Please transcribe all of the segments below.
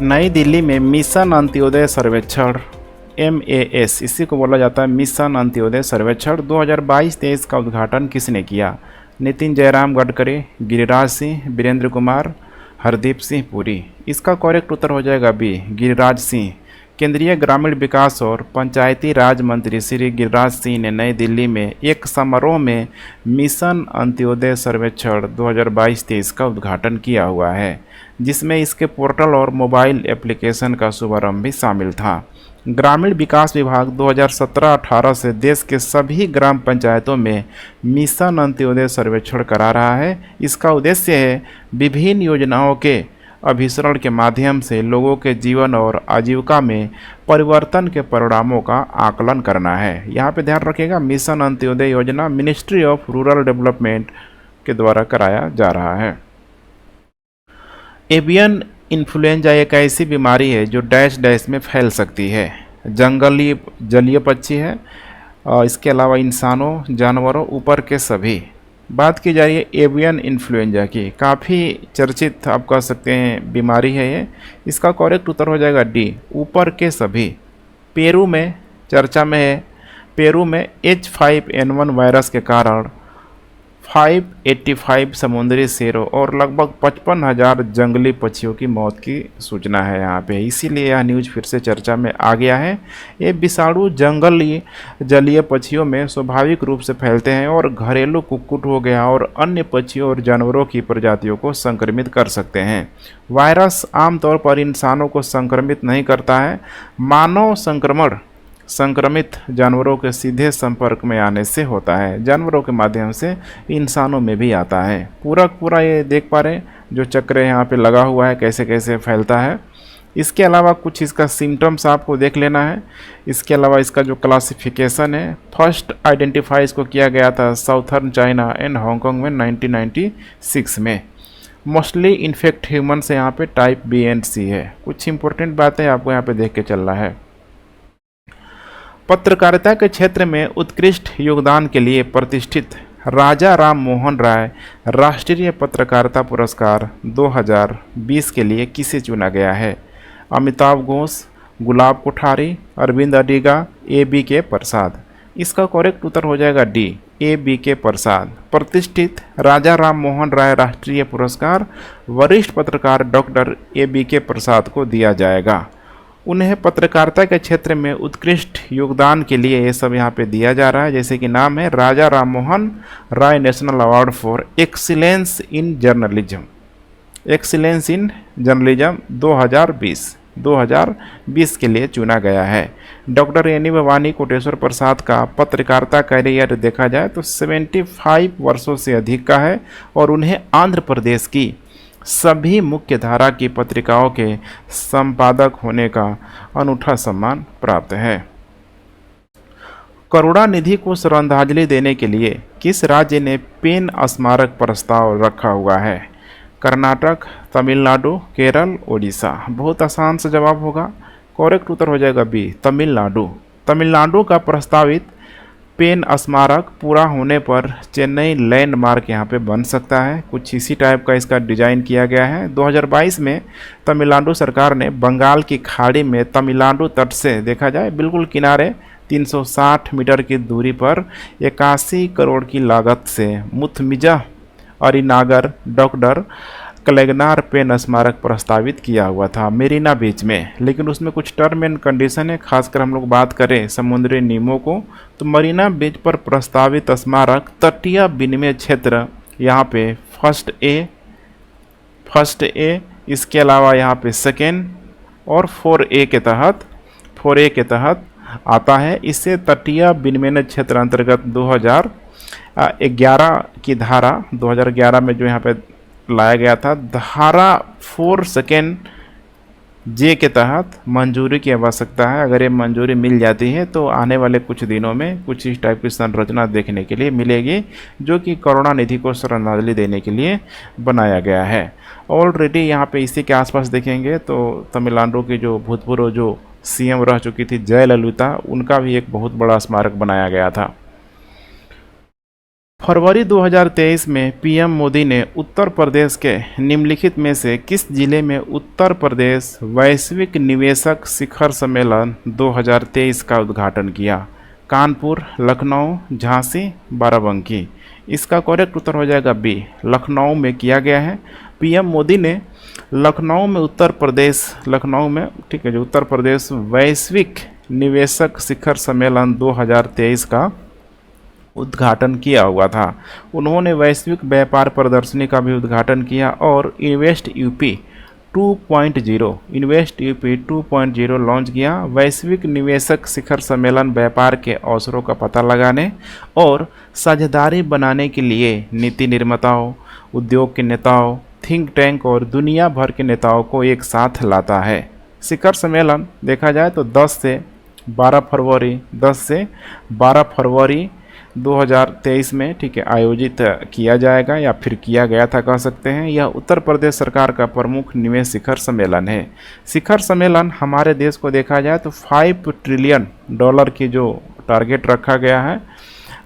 नई दिल्ली में मिशन अंत्योदय सर्वेक्षण MAS, इसी को बोला जाता है मिशन अंत्योदय सर्वेक्षण 2022-23 का उद्घाटन किसने किया? नितिन जयराम गडकरी, गिरिराज सिंह, वीरेंद्र कुमार, हरदीप सिंह पुरी। इसका करेक्ट उत्तर हो जाएगा बी, गिरिराज सिंह। केंद्रीय ग्रामीण विकास और पंचायती राज मंत्री श्री गिरिराज सिंह ने नई दिल्ली में एक समारोह में मिशन अंत्योदय सर्वेक्षण 2022-23 का उद्घाटन किया हुआ है, जिसमें इसके पोर्टल और मोबाइल एप्लीकेशन का शुभारंभ भी शामिल था। ग्रामीण विकास विभाग 2017-18 से देश के सभी ग्राम पंचायतों में मिशन अंत्योदय सर्वेक्षण करा रहा है। इसका उद्देश्य है विभिन्न योजनाओं के अभिसरण के माध्यम से लोगों के जीवन और आजीविका में परिवर्तन के परिणामों का आकलन करना है। यहाँ पे ध्यान रखिएगा, मिशन अंत्योदय योजना मिनिस्ट्री ऑफ रूरल डेवलपमेंट के द्वारा कराया जा रहा है। एवियन इन्फ्लुएंजा एक ऐसी बीमारी है जो डैश डैश में फैल सकती है। जलीय पक्षी है और इसके अलावा इंसानों, जानवरों, ऊपर के सभी। बात की जा रही है एवियन इन्फ्लुएंजा की, काफ़ी चर्चित आप कह सकते हैं बीमारी है ये। इसका करेक्ट उत्तर हो जाएगा डी, ऊपर के सभी। पेरू में चर्चा में है, पेरू में H5N1 वायरस के कारण 585 समुद्री शेरों और लगभग 55,000 जंगली पक्षियों की मौत की सूचना है यहाँ पे, इसीलिए यह न्यूज़ फिर से चर्चा में आ गया है। ये विषाणु जंगली जलीय पक्षियों में स्वाभाविक रूप से फैलते हैं और घरेलू कुक्कुट हो गया और अन्य पक्षियों और जानवरों की प्रजातियों को संक्रमित कर सकते हैं। वायरस आमतौर पर इंसानों को संक्रमित नहीं करता है। मानव संक्रमण संक्रमित जानवरों के सीधे संपर्क में आने से होता है, जानवरों के माध्यम से इंसानों में भी आता है। पूरा ये देख पा रहे हैं जो चक्र यहाँ पे लगा हुआ है, कैसे कैसे फैलता है। इसके अलावा कुछ इसका सिम्टम्स आपको देख लेना है। इसके अलावा इसका जो क्लासिफिकेशन है, फर्स्ट आइडेंटिफाई इसको किया गया था साउथर्न चाइना एंड हांगकांग में 1996 में। मोस्टली इन्फेक्ट ह्यूमन से यहाँ पे टाइप B एंड C है। कुछ इंपॉर्टेंट बातें आपको यहाँ पे देख के चलना है। पत्रकारिता के क्षेत्र में उत्कृष्ट योगदान के लिए प्रतिष्ठित राजा राम मोहन राय राष्ट्रीय पत्रकारिता पुरस्कार 2020 के लिए किसे चुना गया है? अमिताभ घोष, गुलाब कोठारी, अरविंद अडिगा, ABK प्रसाद। इसका करेक्ट उत्तर हो जाएगा डी, ABK प्रसाद। प्रतिष्ठित राजा राम मोहन राय राष्ट्रीय पुरस्कार वरिष्ठ पत्रकार डॉक्टर ABK प्रसाद को दिया जाएगा। उन्हें पत्रकारिता के क्षेत्र में उत्कृष्ट योगदान के लिए ये सब यहाँ पे दिया जा रहा है, जैसे कि नाम है Raja Ram Mohan Roy national award for excellence in journalism. Excellence in journalism 2020 के लिए चुना गया है। डॉक्टर एनी भवानी कोटेश्वर प्रसाद का पत्रकारिता कैरियर देखा जाए तो 75 वर्षों से अधिक का है और उन्हें आंध्र प्रदेश की सभी मुख्य धारा की पत्रिकाओं के संपादक होने का अनूठा सम्मान प्राप्त है। करुणानिधि को श्रद्धांजलि देने के लिए किस राज्य ने पेन स्मारक प्रस्ताव रखा हुआ है? कर्नाटक, तमिलनाडु, केरल, ओडिशा। बहुत आसान सा जवाब होगा, करेक्ट उत्तर हो जाएगा बी, तमिलनाडु। तमिलनाडु का प्रस्तावित पेन स्मारक पूरा होने पर चेन्नई लैंडमार्क यहाँ पे बन सकता है। कुछ इसी टाइप का इसका डिजाइन किया गया है। 2022 में तमिलनाडु सरकार ने बंगाल की खाड़ी में तमिलनाडु तट से देखा जाए बिल्कुल किनारे 360 मीटर की दूरी पर 81 करोड़ की लागत से मुथमिजा अरिनागर डॉक्टर कलेगनार पेन स्मारक प्रस्तावित किया हुआ था मेरीना बीच में, लेकिन उसमें कुछ टर्म एंड कंडीशन है। खासकर हम लोग बात करें समुद्री नियमों को, तो मरीना बीच पर प्रस्तावित स्मारक तटीय विनिमय क्षेत्र यहाँ पे फर्स्ट ए, इसके अलावा यहाँ पे सेकेंड और 4A के तहत आता है। इससे तटीय विनिमय क्षेत्र अंतर्गत 2011 की धारा 2011 में जो यहाँ पे लाया गया था, धारा 4 सेकेंड J के तहत मंजूरी की आवश्यकता है। अगर ये मंजूरी मिल जाती है तो आने वाले कुछ दिनों में कुछ इस टाइप की संरचना देखने के लिए मिलेगी, जो कि करुणानिधि को श्रद्धांजलि देने के लिए बनाया गया है। ऑलरेडी यहाँ पे इसी के आसपास देखेंगे तो तमिलनाडु की जो भूतपूर्व जो CM रह चुकी थी जयललिता, उनका भी एक बहुत बड़ा स्मारक बनाया गया था। फरवरी 2023 में पीएम मोदी ने उत्तर प्रदेश के निम्नलिखित में से किस जिले में उत्तर प्रदेश वैश्विक निवेशक शिखर सम्मेलन 2023 का उद्घाटन किया? कानपुर, लखनऊ, झांसी, बाराबंकी। इसका करेक्ट उत्तर हो जाएगा बी, लखनऊ में किया गया है। पीएम मोदी ने लखनऊ में लखनऊ में ठीक है जो उत्तर प्रदेश वैश्विक निवेशक शिखर सम्मेलन 2023 का उद्घाटन किया हुआ था। उन्होंने वैश्विक व्यापार प्रदर्शनी का भी उद्घाटन किया और इन्वेस्ट यूपी 2.0 लॉन्च किया। वैश्विक निवेशक शिखर सम्मेलन व्यापार के अवसरों का पता लगाने और साझेदारी बनाने के लिए नीति निर्माताओं, उद्योग के नेताओं, थिंक टैंक और दुनिया भर के नेताओं को एक साथ लाता है। शिखर सम्मेलन देखा जाए तो 10 से 12 फरवरी 2023 में ठीक है आयोजित किया जाएगा या फिर किया गया था कह सकते हैं। यह उत्तर प्रदेश सरकार का प्रमुख निवेश शिखर सम्मेलन है। शिखर सम्मेलन हमारे देश को देखा जाए तो $5 ट्रिलियन की जो टारगेट रखा गया है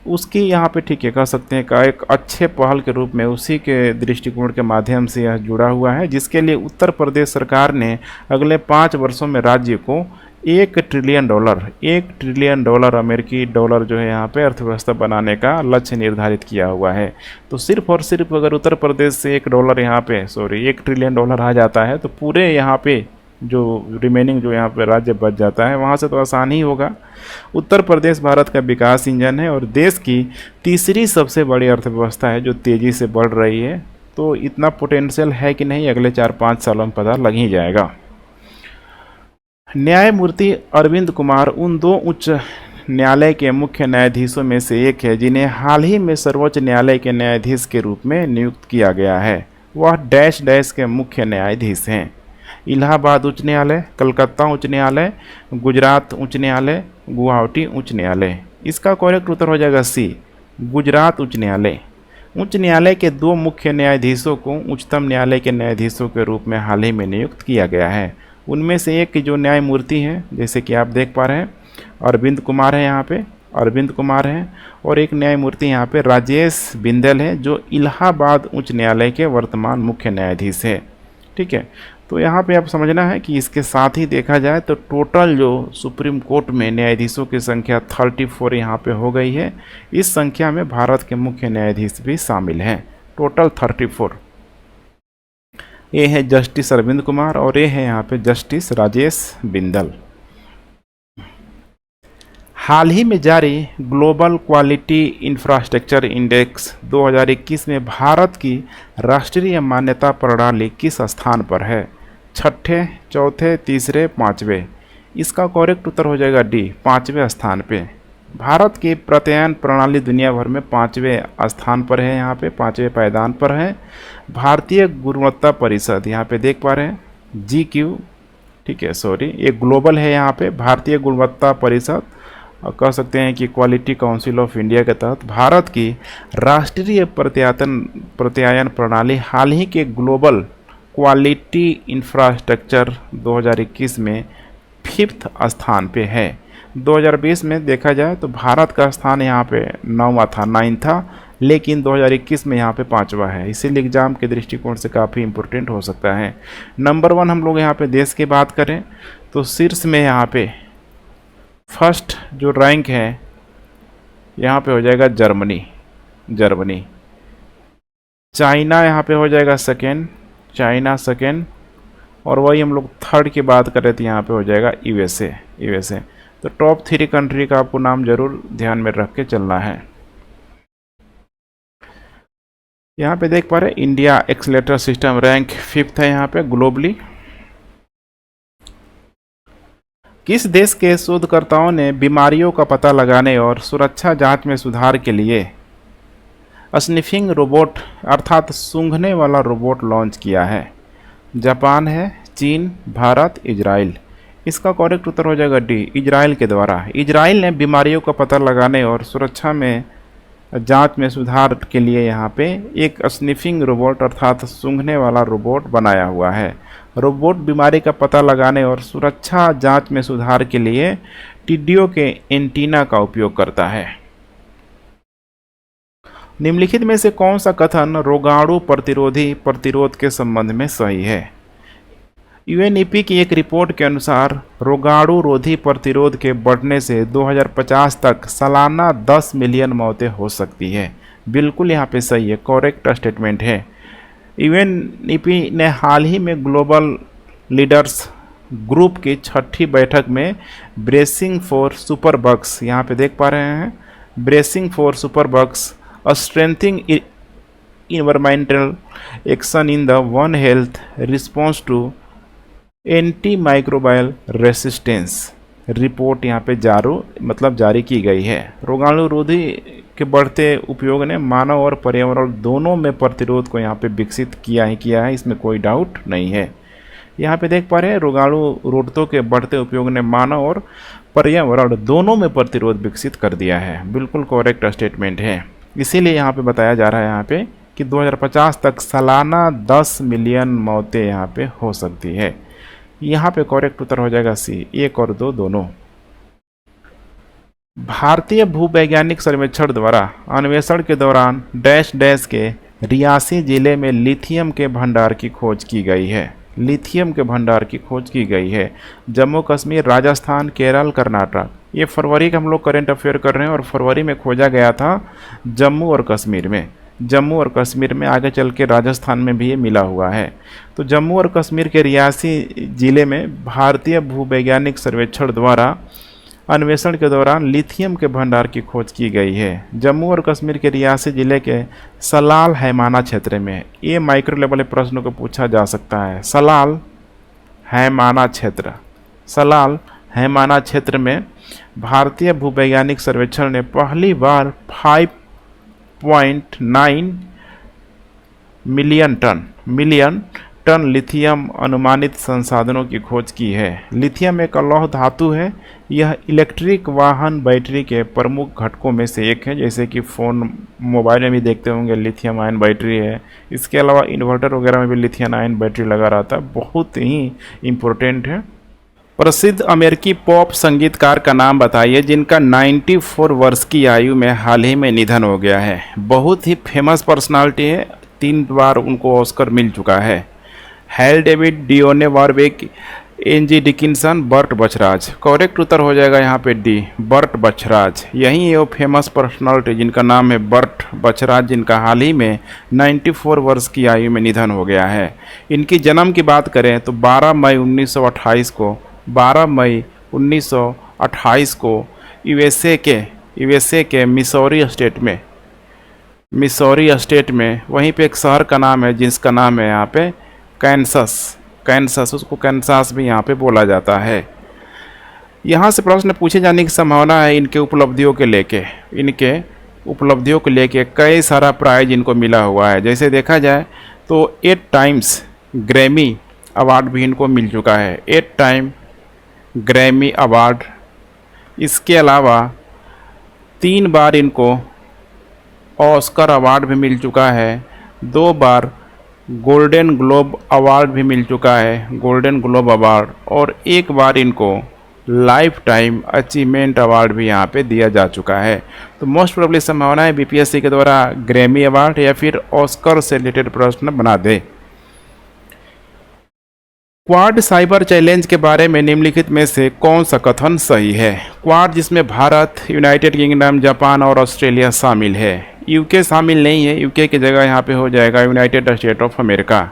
उसकी यहाँ पे ठीक है कह सकते हैं का एक अच्छे पहल के रूप में उसी के दृष्टिकोण के माध्यम से यह जुड़ा हुआ है, जिसके लिए उत्तर प्रदेश सरकार ने अगले 5 वर्षों में राज्य को $1 ट्रिलियन अमेरिकी डॉलर जो है यहाँ पे अर्थव्यवस्था बनाने का लक्ष्य निर्धारित किया हुआ है। तो सिर्फ और सिर्फ अगर उत्तर प्रदेश से $1 ट्रिलियन आ जाता है तो पूरे यहाँ पे जो रिमेनिंग जो यहाँ पे राज्य बच जाता है वहाँ से तो आसान ही होगा। उत्तर प्रदेश भारत का विकास इंजन है और देश की तीसरी सबसे बड़ी अर्थव्यवस्था है जो तेज़ी से बढ़ रही है। तो इतना पोटेंशियल है कि नहीं अगले 4-5 सालों में पता लग ही जाएगा। न्यायमूर्ति अरविंद कुमार उन 2 उच्च न्यायालय के मुख्य न्यायाधीशों में से एक है जिन्हें हाल ही में सर्वोच्च न्यायालय के न्यायाधीश के रूप में नियुक्त किया गया है। वह डैश डैश के मुख्य न्यायाधीश हैं। इलाहाबाद उच्च न्यायालय, कलकत्ता उच्च न्यायालय, गुजरात उच्च न्यायालय, गुवाहाटी उच्च न्यायालय। इसका करेक्ट उत्तर हो जाएगा सी, गुजरात उच्च न्यायालय। उच्च न्यायालय के 2 मुख्य न्यायाधीशों को उच्चतम न्यायालय के न्यायाधीशों के रूप में हाल ही में नियुक्त किया गया है। उनमें से एक जो न्यायमूर्ति हैं जैसे कि आप देख पा रहे हैं अरविंद कुमार है, यहाँ पे अरविंद कुमार हैं, और एक न्यायमूर्ति यहाँ पे राजेश बिंदल है जो इलाहाबाद उच्च न्यायालय के वर्तमान मुख्य न्यायाधीश है। ठीक है, तो यहाँ पे आप समझना है कि इसके साथ ही देखा जाए तो टोटल जो सुप्रीम कोर्ट में न्यायाधीशों की संख्या 34 यहाँ पे हो गई है। इस संख्या में भारत के मुख्य न्यायाधीश भी शामिल हैं, टोटल 34। ये है जस्टिस अरविंद कुमार और ये है यहाँ पे जस्टिस राजेश बिंदल। हाल ही में जारी ग्लोबल क्वालिटी इंफ्रास्ट्रक्चर इंडेक्स 2021 में भारत की राष्ट्रीय मान्यता प्रणाली किस स्थान पर है? 6ठे, चौथे, तीसरे, 5वें। इसका करेक्ट उत्तर हो जाएगा डी, 5वें स्थान पे। भारत की प्रत्ययन प्रणाली दुनिया भर में 5वें स्थान पर है, यहाँ पे 5वें पायदान पर है। भारतीय गुणवत्ता परिषद यहाँ पे देख पा रहे हैं GQ, ठीक है ये ग्लोबल है यहाँ पे भारतीय गुणवत्ता परिषद, और कह सकते हैं कि क्वालिटी काउंसिल ऑफ इंडिया के तहत भारत की राष्ट्रीय प्रत्यायन प्रणाली हाल ही के ग्लोबल क्वालिटी इंफ्रास्ट्रक्चर 2021 में 5th स्थान पे है। 2020 में देखा जाए तो भारत का स्थान यहाँ पे 9 था, लेकिन 2021 में यहाँ पे 5वां है। इसीलिए एग्जाम के दृष्टिकोण से काफ़ी इम्पोर्टेंट हो सकता है। नंबर 1 हम लोग यहाँ पे देश की बात करें तो शीर्ष में यहाँ पे फर्स्ट जो रैंक है यहाँ पे हो जाएगा जर्मनी। चाइना यहाँ पे हो जाएगा चाइना सेकेंड, और वही हम लोग 3rd की बात करें तो यहाँ पे हो जाएगा यूएसए। तो टॉप 3 कंट्री का आपको नाम जरूर ध्यान में रख के चलना है। यहाँ पे देख पा रहे India accelerator system rank 5th है यहाँ पे ग्लोबली। किस देश के शोधकर्ताओं ने बीमारियों का पता लगाने और सुरक्षा जांच में सुधार के लिए स्निफिंग रोबोट अर्थात सूंघने वाला रोबोट लॉन्च किया है? जापान है, चीन, भारत, इजराइल। इसका करेक्ट उत्तर हो जाएगा डी, इजराइल के द्वारा। इजराइल ने बीमारियों का पता लगाने और सुरक्षा में जांच में सुधार के लिए यहाँ पे एक स्निफिंग रोबोट अर्थात सूंघने वाला रोबोट बनाया हुआ है। रोबोट बीमारी का पता लगाने और सुरक्षा जांच में सुधार के लिए टिड्डियों के एंटीना का उपयोग करता है। निम्नलिखित में से कौन सा कथन रोगाणु प्रतिरोधी प्रतिरोध के संबंध में सही है? यूएनईपी की एक रिपोर्ट के अनुसार रोगाणु रोधी प्रतिरोध के बढ़ने से 2050 तक सालाना 10 मिलियन मौतें हो सकती है। बिल्कुल यहाँ पे सही है, करेक्ट स्टेटमेंट है। यूएनईपी ने हाल ही में ग्लोबल लीडर्स ग्रुप की 6ठी बैठक में ब्रेसिंग फॉर सुपर बग्स, यहाँ पे देख पा रहे हैं, bracing for superbugs strengthening environmental action in the one health response to antimicrobial resistance report यहाँ पे जारी की गई है। रोगाणु रोधी के बढ़ते उपयोग ने मानव और पर्यावरण दोनों में प्रतिरोध को यहाँ पे विकसित किया है, इसमें कोई डाउट नहीं है। यहाँ पे देख पा रहे हैं रोगाणु रोधकों के बढ़ते उपयोग ने मानव और पर्यावरण दोनों में प्रतिरोध विकसित कर दिया है। बिल्कुल करेक्ट स्टेटमेंट है। इसीलिए यहाँ पे बताया जा रहा है यहाँ पे कि 2050 तक सालाना 10 मिलियन मौतें यहाँ पे हो सकती है। यहाँ पे करेक्ट उत्तर हो जाएगा सी, 1 और 2 दोनों। भारतीय भूवैज्ञानिक सर्वेक्षण द्वारा अन्वेषण के दौरान डैश डैश के रियासी जिले में लिथियम के भंडार की खोज की गई है। लिथियम के भंडार की खोज की गई है जम्मू कश्मीर, राजस्थान, केरल, कर्नाटक। ये फरवरी का हम लोग करेंट अफेयर कर रहे हैं और फरवरी में खोजा गया था जम्मू और कश्मीर में। आगे चल के राजस्थान में भी ये मिला हुआ है। तो जम्मू और कश्मीर के रियासी जिले में भारतीय भूवैज्ञानिक सर्वेक्षण द्वारा अन्वेषण के दौरान लिथियम के भंडार की खोज की गई है। जम्मू और कश्मीर के रियासी जिले के सलाल हैमाना क्षेत्र में। ये माइक्रो लेवल प्रश्नों को पूछा जा सकता है। सलाल हैमाना क्षेत्र में भारतीय भूवैज्ञानिक सर्वेक्षण ने पहली बार 5.9 मिलियन टन लिथियम अनुमानित संसाधनों की खोज की है। लिथियम एक लौह धातु है। यह इलेक्ट्रिक वाहन बैटरी के प्रमुख घटकों में से एक है। जैसे कि फ़ोन, मोबाइल में भी देखते होंगे लिथियम आयन बैटरी है। इसके अलावा इन्वर्टर वगैरह में भी लिथियम आयन बैटरी लगा रहता है। बहुत ही इम्पोर्टेंट है। प्रसिद्ध अमेरिकी पॉप संगीतकार का नाम बताइए जिनका 94 वर्ष की आयु में हाल ही में निधन हो गया है। बहुत ही फेमस पर्सनालिटी है। 3 बार उनको ऑस्कर मिल चुका है। Hal David, Dionne Warwick, Angie Dickinson, Burt Bacharach. Correct उत्तर हो जाएगा यहाँ पे डी, बर्ट बछराज। यही है वो फेमस पर्सनालिटी जिनका नाम है बर्ट बछराज, जिनका हाल ही में 94 वर्ष की आयु में निधन हो गया है। इनकी जन्म की बात करें तो 12 मई 1928 को यूएसए के मिसौरी स्टेट में वहीं पे एक शहर का नाम है जिसका नाम है यहाँ पे कैंसस, उसको कैंसास भी यहाँ पे बोला जाता है। यहाँ से प्रश्न पूछे जाने की संभावना है इनके उपलब्धियों को लेके कई सारा प्राइज इनको मिला हुआ है। जैसे देखा जाए तो 8 टाइम्स ग्रैमी अवार्ड भी इनको मिल चुका है। 8 टाइम ग्रैमी अवार्ड। इसके अलावा 3 बार इनको ऑस्कर अवार्ड भी मिल चुका है। 2 बार गोल्डन ग्लोब अवार्ड भी मिल चुका है, गोल्डन ग्लोब अवार्ड। और 1 बार इनको लाइफ टाइम अचीवमेंट अवार्ड भी यहाँ पे दिया जा चुका है। तो मोस्ट प्रोबेबली संभावना है बीपीएससी के द्वारा ग्रैमी अवार्ड या फिर ऑस्कर से रिलेटेड प्रश्न बना दे। क्वाड साइबर चैलेंज के बारे में निम्नलिखित में से कौन सा कथन सही है? क्वाड जिसमें भारत, यूनाइटेड किंगडम, जापान और ऑस्ट्रेलिया शामिल है। यूके शामिल नहीं है। यूके की जगह यहाँ पे हो जाएगा यूनाइटेड स्टेट ऑफ अमेरिका।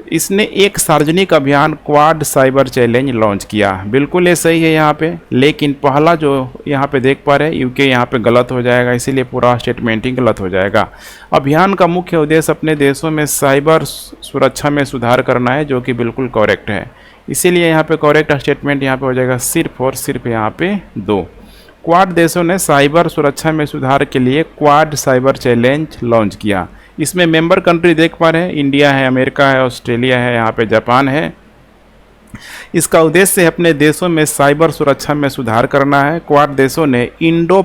इसने एक सार्वजनिक अभियान क्वाड साइबर चैलेंज लॉन्च किया। बिल्कुल ये सही है यहाँ पे, लेकिन पहला जो यहाँ पे देख पा रहे हैं यूके यहाँ पे गलत हो जाएगा, इसीलिए पूरा स्टेटमेंट ही गलत हो जाएगा। अभियान का मुख्य उद्देश्य अपने देशों में साइबर सुरक्षा में सुधार करना है, जो कि बिल्कुल करेक्ट है। इसीलिए यहाँ पे करेक्ट स्टेटमेंट यहाँ पे हो जाएगा सिर्फ और सिर्फ यहाँ पे 2। क्वाड देशों ने साइबर सुरक्षा में सुधार के लिए क्वाड साइबर चैलेंज लॉन्च किया। इसमें मेंबर कंट्री देख पा रहे हैं, इंडिया है, अमेरिका है, ऑस्ट्रेलिया है, यहाँ पे जापान है। इसका उद्देश्य अपने देशों में साइबर सुरक्षा में सुधार करना है। क्वाड देशों ने इंडो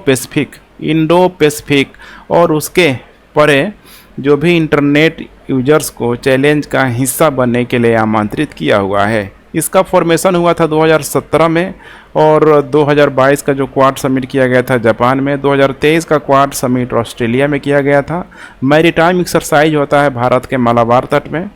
पैसिफिक और उसके परे जो भी इंटरनेट यूजर्स को चैलेंज का हिस्सा बनने के लिए आमंत्रित किया हुआ है। इसका फॉर्मेशन हुआ था 2017 में, और 2022 का जो क्वाड समिट किया गया था जापान में, 2023 का क्वाड समिट ऑस्ट्रेलिया में किया गया था। मैरीटाइम एक्सरसाइज होता है भारत के मालाबार तट में।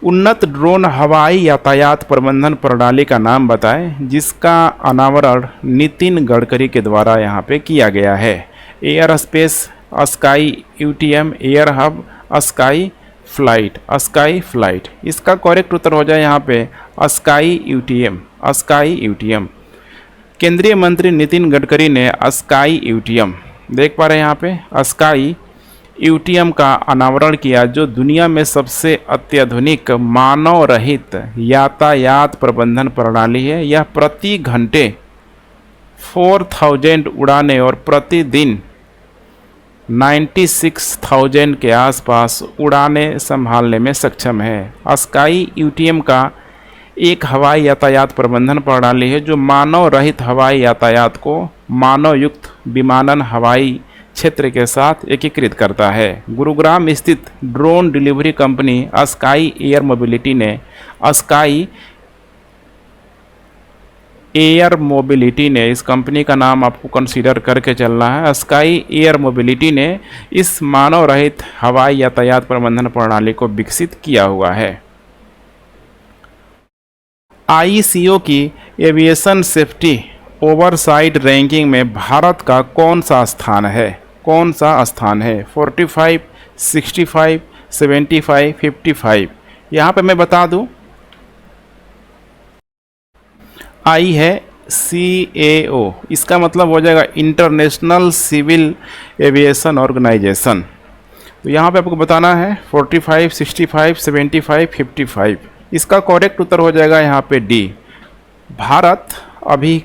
उन्नत ड्रोन हवाई यातायात प्रबंधन प्रणाली का नाम बताएं जिसका अनावरण नितिन गडकरी के द्वारा यहाँ पे किया गया है। Air space sky UTM, air hub sky flight. इसका करेक्ट उत्तर हो जाए यहाँ पे स्काई यूटीएम। केंद्रीय मंत्री नितिन गडकरी ने स्काई यूटीएम, देख पा रहे हैं यहाँ पे, स्काई यूटीएम का अनावरण किया, जो दुनिया में सबसे अत्याधुनिक मानव रहित यातायात प्रबंधन प्रणाली है। यह प्रति घंटे 4000 उड़ानें और प्रतिदिन 96,000 के आसपास उड़ानें संभालने में सक्षम है। स्काई यूटीएम का एक हवाई यातायात प्रबंधन प्रणाली है जो मानव रहित हवाई यातायात को मानव युक्त विमानन हवाई क्षेत्र के साथ एकीकृत करता है। गुरुग्राम स्थित drone delivery company sky air mobility ने इस कंपनी का नाम आपको कंसीडर करके चलना है। स्काई एयर मोबिलिटी ने इस मानव रहित हवाई यातायात प्रबंधन प्रणाली को विकसित किया हुआ है। आईसीओ की एविएशन सेफ्टी ओवरसाइट रैंकिंग में भारत का कौन सा स्थान है? 45, 65, 75, 55। यहाँ पे मैं बता दूँ, आई है CAO, इसका मतलब हो जाएगा इंटरनेशनल सिविल एविएशन ऑर्गेनाइजेशन। तो यहाँ पे आपको बताना है 45, 65, 75, 55। इसका करेक्ट उत्तर हो जाएगा यहाँ पे डी। भारत अभी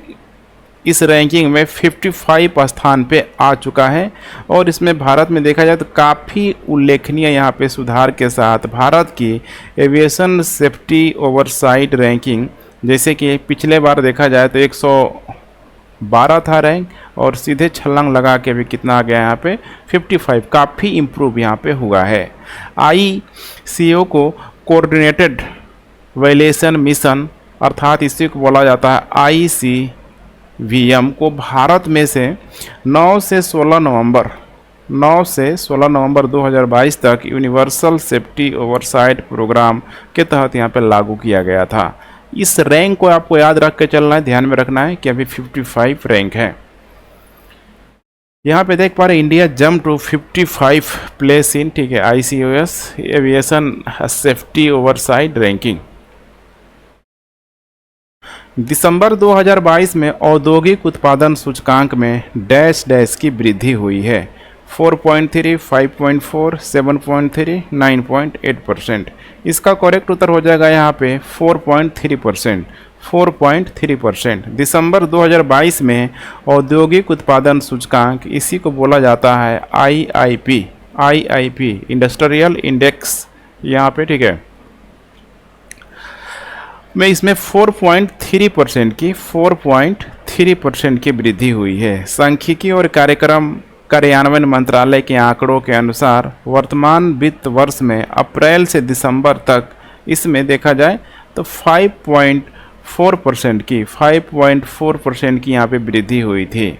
इस रैंकिंग में 55 स्थान पे आ चुका है, और इसमें भारत में देखा जाए तो काफ़ी उल्लेखनीय यहाँ पे सुधार के साथ भारत की एविएशन सेफ्टी ओवरसाइट रैंकिंग, जैसे कि पिछले बार देखा जाए तो 112 था रैंक, और सीधे छलांग लगा के भी कितना आ गया यहाँ पे 55। काफ़ी इम्प्रूव यहाँ पे हुआ है। आईसीओ को कोऑर्डिनेटेड वायलेशन मिशन, अर्थात इसी को बोला जाता है ICVM, को भारत में से 9 से 16 नवंबर 2022 तक यूनिवर्सल सेफ्टी ओवरसाइट प्रोग्राम के तहत यहाँ पे लागू किया गया था। इस रैंक को आपको याद रख के चलना है, ध्यान में रखना है कि अभी 55 रैंक है। यहाँ पे देख पा रहे India jump to 55 place in, ठीक है, ICOS aviation safety oversight ranking. दिसंबर 2022 में औद्योगिक उत्पादन सूचकांक में डैश की वृद्धि हुई है। 4.3, 5.4, 7.3, 9.8%। इसका करेक्ट उत्तर हो जाएगा यहाँ पे 4.3%। दिसंबर 2022 में औद्योगिक उत्पादन सूचकांक, इसी को बोला जाता है IIP इंडस्ट्रियल इंडेक्स यहाँ पे, ठीक है, में इसमें 4.3% की वृद्धि हुई है। सांख्यिकी और कार्यक्रम कार्यान्वयन मंत्रालय के आंकड़ों के अनुसार वर्तमान वित्त वर्ष में अप्रैल से दिसंबर तक इसमें देखा जाए तो 5.4% की यहाँ पे वृद्धि हुई थी।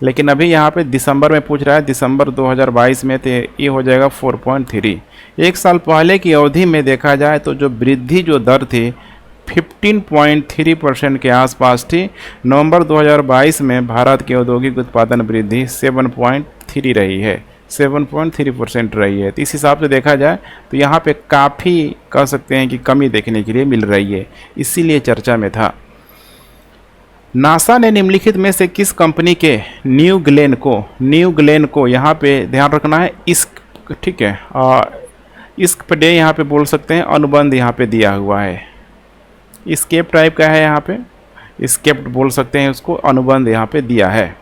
लेकिन अभी यहाँ पे दिसंबर में पूछ रहा है, दिसंबर 2022 में, तो ये हो जाएगा 4.3। एक साल पहले की अवधि में देखा जाए तो जो वृद्धि जो दर थी 15.3% के आसपास थी। नवंबर 2022 में भारत के औद्योगिक उत्पादन वृद्धि 7.3 रही है, 7.3% रही है। तो इस हिसाब से देखा जाए तो यहाँ पे काफ़ी कह सकते हैं कि कमी देखने के लिए मिल रही है, इसीलिए चर्चा में था। नासा ने निम्नलिखित में से किस कंपनी के न्यू ग्लेन को यहाँ पे ध्यान रखना है, इस्क, ठीक है, इस्क पे यहाँ पे बोल सकते हैं, अनुबंध यहाँ पे दिया हुआ है। स्केप टाइप का है, यहाँ पे स्केप्ट बोल सकते हैं उसको, अनुबंध यहाँ पे दिया है।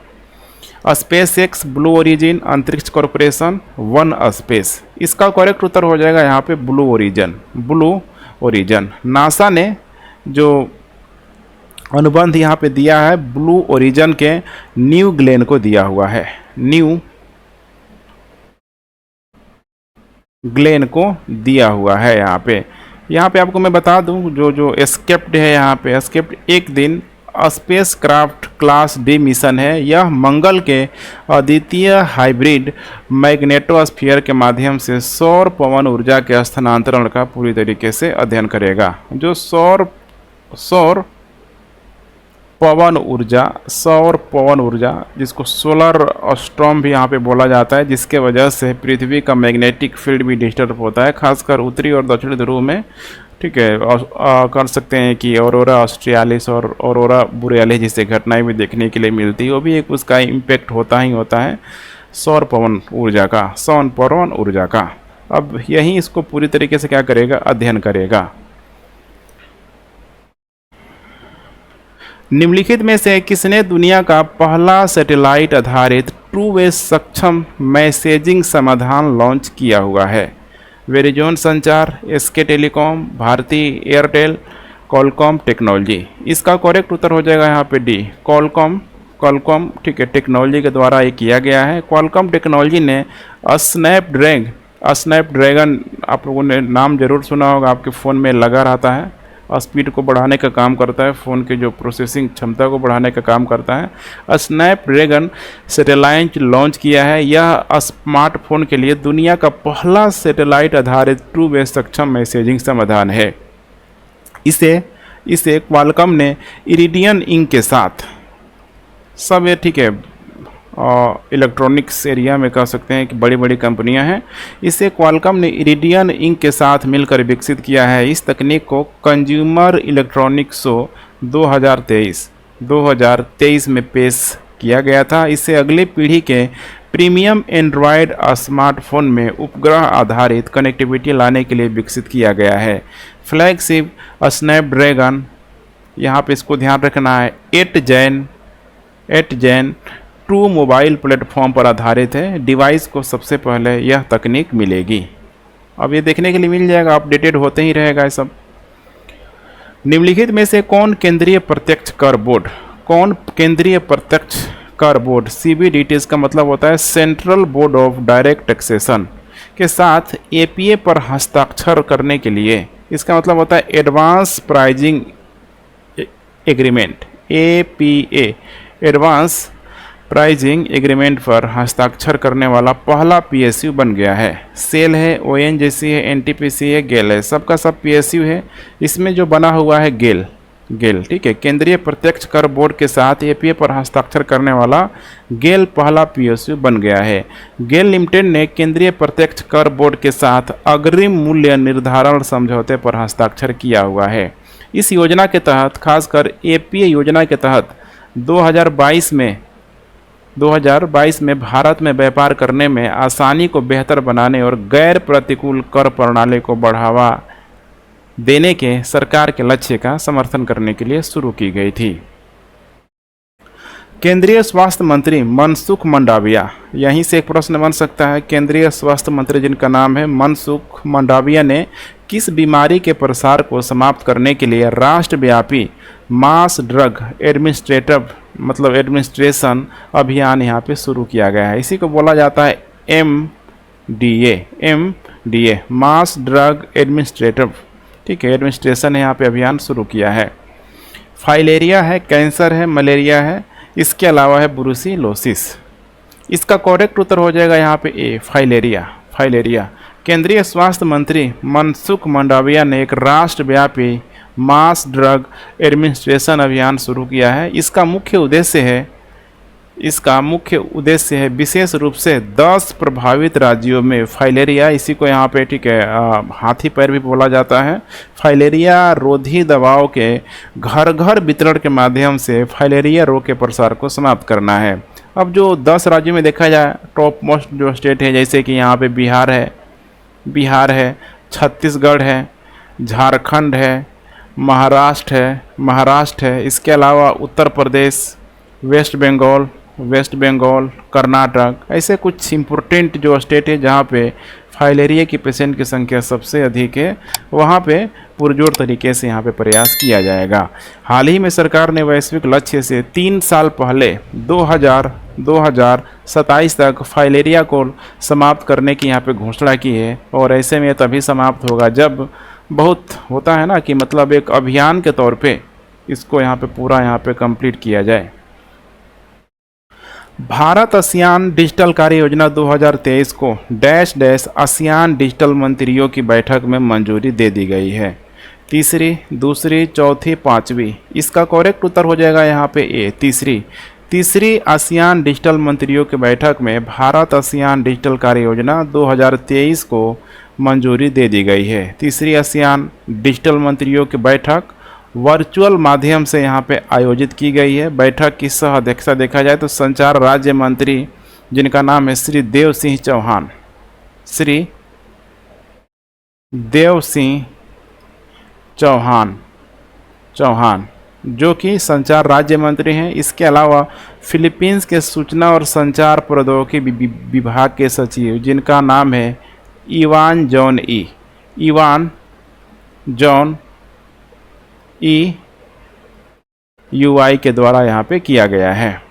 स्पेस एक्स, ब्लू ओरिजिन, अंतरिक्ष कॉरपोरेशन, वन स्पेस। इसका करेक्ट उत्तर हो जाएगा यहाँ पे ब्लू ओरिजिन। नासा ने जो अनुबंध यहाँ पे दिया है ब्लू ओरिजिन के न्यू ग्लेन को दिया हुआ है, न्यू ग्लेन को दिया हुआ है यहाँ पे। यहाँ पे आपको मैं बता दूँ, जो जो एस्केप्ड है, यहाँ पे एस्केप्ड एक दिन space craft class D mission है। यह मंगल के अद्वितीय हाइब्रिड मैग्नेटोस्फीयर के माध्यम से सौर पवन ऊर्जा के स्थानांतरण का पूरी तरीके से अध्ययन करेगा। जो सौर पवन ऊर्जा जिसको सोलर स्टॉर्म भी यहाँ पे बोला जाता है, जिसके वजह से पृथ्वी का मैग्नेटिक फील्ड भी डिस्टर्ब होता है, खासकर उत्तरी और दक्षिणी ध्रुव में। ठीक है, कर सकते हैं कि ऑरोरा ऑस्ट्रियालिस और ऑरोरा बोरियालिस जैसे घटनाएं भी देखने के लिए मिलती है। वो भी एक उसका इम्पेक्ट होता ही होता है सौर पवन ऊर्जा का। अब यही इसको पूरी तरीके से क्या करेगा, अध्ययन करेगा। निम्नलिखित में से किसने दुनिया का पहला सैटेलाइट आधारित ट्रू वे सक्षम मैसेजिंग समाधान लॉन्च किया हुआ है? Verizon Sanchar, SK telecom, Bharti Airtel, Qualcomm technology. इसका करेक्ट उत्तर हो जाएगा यहाँ पे डी, कॉलकॉम। ठीक है, टेक्नोलॉजी के द्वारा ये किया गया है। कॉलकॉम टेक्नोलॉजी ने स्नैपड्रैगन, आप लोगों ने नाम जरूर सुना होगा, आपके फ़ोन में लगा रहता है, स्पीड को बढ़ाने का काम करता है, फ़ोन के जो प्रोसेसिंग क्षमता को बढ़ाने का काम करता है। स्नैपड्रैगन सैटेलाइट लॉन्च किया है। यह स्मार्टफोन के लिए दुनिया का पहला सैटेलाइट आधारित ट्रू वे सक्षम मैसेजिंग समाधान है। इसे क्वालकॉम ने इरिडियन इंक के साथ, सब ये ठीक है इलेक्ट्रॉनिक्स एरिया में कह सकते हैं कि बड़ी बड़ी कंपनियां हैं। इसे क्वालकॉम ने इरिडियन इंक के साथ मिलकर विकसित किया है। इस तकनीक को कंज्यूमर इलेक्ट्रॉनिक्स शो 2023 में पेश किया गया था। इसे अगली पीढ़ी के प्रीमियम एंड्रॉयड स्मार्टफोन में उपग्रह आधारित कनेक्टिविटी लाने के लिए विकसित किया गया है। फ्लैगशिप स्नैपड्रैगन, यहाँ पे इसको ध्यान रखना है, 8 जेन ट्रू मोबाइल प्लेटफॉर्म पर आधारित है। डिवाइस को सबसे पहले यह तकनीक मिलेगी। अब ये देखने के लिए मिल जाएगा, अपडेटेड होते ही रहेगा ये सब। निम्नलिखित में से कौन केंद्रीय प्रत्यक्ष कर बोर्ड सीबीडीटी, इसका मतलब होता है central board of direct taxation, के साथ एपीए पर हस्ताक्षर करने के लिए, इसका मतलब होता है advance pricing agreement, APA, advance pricing agreement पर हस्ताक्षर करने वाला पहला पीएसयू बन गया है। सेल है, ओएनजीसी है, एनटीपीसी है, गेल है, सबका सब पीएसयू है। इसमें जो बना हुआ है गेल, ठीक है, केंद्रीय प्रत्यक्ष कर बोर्ड के साथ एपीए पर हस्ताक्षर करने वाला गेल पहला पीएसयू बन गया है। गेल लिमिटेड ने केंद्रीय प्रत्यक्ष कर बोर्ड के साथ अग्रिम मूल्य निर्धारण समझौते पर हस्ताक्षर किया हुआ है। इस योजना के तहत, खासकर एपीए योजना के तहत 2022 में भारत में व्यापार करने में आसानी को बेहतर बनाने और गैर प्रतिकूल कर प्रणाली को बढ़ावा देने के सरकार के लक्ष्य का समर्थन करने के लिए शुरू की गई थी। केंद्रीय स्वास्थ्य मंत्री मनसुख मंडाविया, यहीं से एक प्रश्न बन सकता है। केंद्रीय स्वास्थ्य मंत्री जिनका नाम है मनसुख मंडाविया ने किस बीमारी के प्रसार को समाप्त करने के लिए राष्ट्रव्यापी मास ड्रग एडमिनिस्ट्रेशन अभियान यहाँ पे शुरू किया गया है? इसी को बोला जाता है एमडीए, मास ड्रग एडमिनिस्ट्रेशन यहाँ पे अभियान शुरू किया है। फाइलेरिया है, कैंसर है, मलेरिया है, इसके अलावा है ब्रुसिलोसिस। इसका करेक्ट उत्तर हो जाएगा यहाँ पे ए, फाइलेरिया। केंद्रीय स्वास्थ्य मंत्री मनसुख मंडाविया ने एक राष्ट्रव्यापी मास ड्रग एडमिनिस्ट्रेशन अभियान शुरू किया है। इसका मुख्य उद्देश्य है विशेष रूप से 10 प्रभावित राज्यों में फाइलेरिया, इसी को यहाँ पे ठीक है हाथी पैर भी बोला जाता है, फाइलेरिया रोधी दवाओं के घर घर वितरण के माध्यम से फाइलेरिया रोग के प्रसार को समाप्त करना है। अब जो 10 राज्यों में देखा जाए, टॉप मोस्ट जो स्टेट है, जैसे कि यहाँ पे बिहार है, छत्तीसगढ़ है, झारखंड है, महाराष्ट्र है, इसके अलावा उत्तर प्रदेश, वेस्ट बंगाल, कर्नाटक, ऐसे कुछ इम्पोर्टेंट जो स्टेट है जहाँ पे फाइलेरिया की पेशेंट की संख्या सबसे अधिक है, वहाँ पे पुरजोर तरीके से यहाँ पे प्रयास किया जाएगा। हाल ही में सरकार ने वैश्विक लक्ष्य से 3 साल पहले 2027 तक फाइलेरिया को समाप्त करने की यहाँ पे घोषणा की है, और ऐसे में तभी समाप्त होगा जब बहुत होता है ना कि मतलब एक अभियान के तौर पे इसको यहाँ पे पूरा यहाँ पे कंप्लीट किया जाए। भारत आसियान डिजिटल कार्य योजना 2023 को डैश डैश आसियान डिजिटल मंत्रियों की बैठक में मंजूरी दे दी गई है। तीसरी, दूसरी, चौथी, पांचवी, इसका करेक्ट उत्तर हो जाएगा यहाँ पे ए, तीसरी आसियान डिजिटल मंत्रियों की बैठक में भारत आसियान डिजिटल कार्य योजना 2023 को मंजूरी दे दी गई है। तीसरी आसियान डिजिटल मंत्रियों की बैठक वर्चुअल माध्यम से यहाँ पे आयोजित की गई है। बैठक की सह अध्यक्षता देखा जाए तो संचार राज्य मंत्री जिनका नाम है श्री देव सिंह चौहान जो कि संचार राज्य मंत्री हैं। इसके अलावा फिलीपींस के सूचना और संचार प्रौद्योगिकी विभाग के सचिव जिनका नाम है इवान जॉन ई यूआई के द्वारा यहाँ पे किया गया है।